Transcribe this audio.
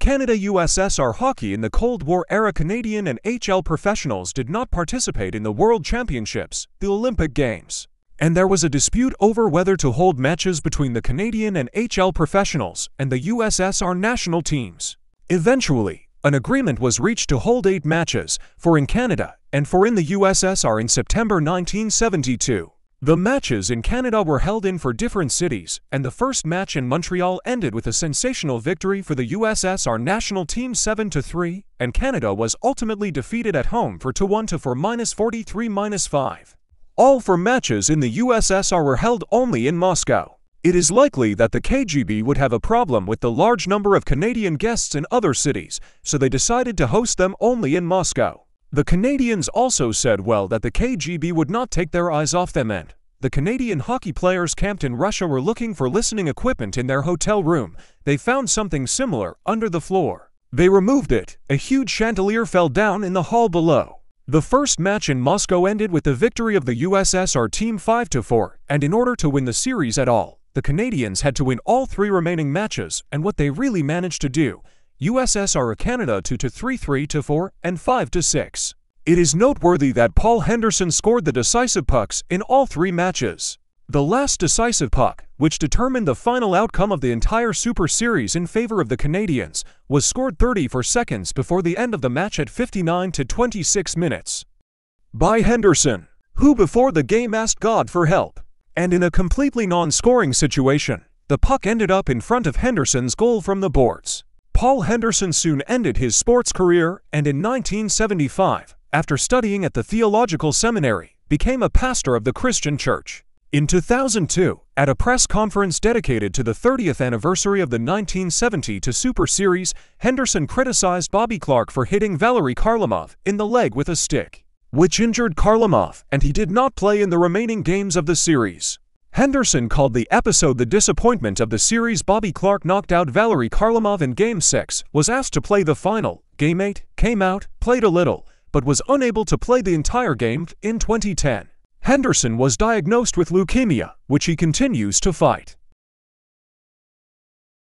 Canada-USSR hockey in the Cold War-era Canadian and HL professionals did not participate in the World Championships, the Olympic Games. And there was a dispute over whether to hold matches between the Canadian and HL professionals and the USSR national teams. Eventually, an agreement was reached to hold 8 matches, 4 in Canada and 4 in the USSR in September 1972. The matches in Canada were held in 4 different cities, and the first match in Montreal ended with a sensational victory for the USSR national team 7-3, and Canada was ultimately defeated at home for 2-1 to 4-43-5. All 4 matches in the USSR were held only in Moscow. It is likely that the KGB would have a problem with the large number of Canadian guests in other cities, so they decided to host them only in Moscow. The Canadians also said that the KGB would not take their eyes off them, and the Canadian hockey players camped in Russia were looking for listening equipment in their hotel room. They found something similar under the floor. They removed it. A huge chandelier fell down in the hall below. The first match in Moscow ended with the victory of the USSR team 5-4, and in order to win the series at all, the Canadians had to win all 3 remaining matches, and what they really managed to do, USSR Canada 2-3, 3-4, and 5-6. It is noteworthy that Paul Henderson scored the decisive pucks in all 3 matches. The last decisive puck, which determined the final outcome of the entire Super Series in favor of the Canadians, was scored 34 seconds before the end of the match at 59-26 minutes by Henderson, who before the game asked God for help. And in a completely non-scoring situation, the puck ended up in front of Henderson's goal from the boards. Paul Henderson soon ended his sports career, and in 1975, after studying at the Theological Seminary, became a pastor of the Christian Church. In 2002, at a press conference dedicated to the 30th anniversary of the 1970 Super Series, Henderson criticized Bobby Clarke for hitting Valery Kharlamov in the leg with a stick, which injured Kharlamov, and he did not play in the remaining games of the series. Henderson called the episode the disappointment of the series. Bobby Clarke knocked out Valery Kharlamov in Game 6, was asked to play the final. Game 8, came out, played a little, but was unable to play the entire game. In 2010, Henderson was diagnosed with leukemia, which he continues to fight.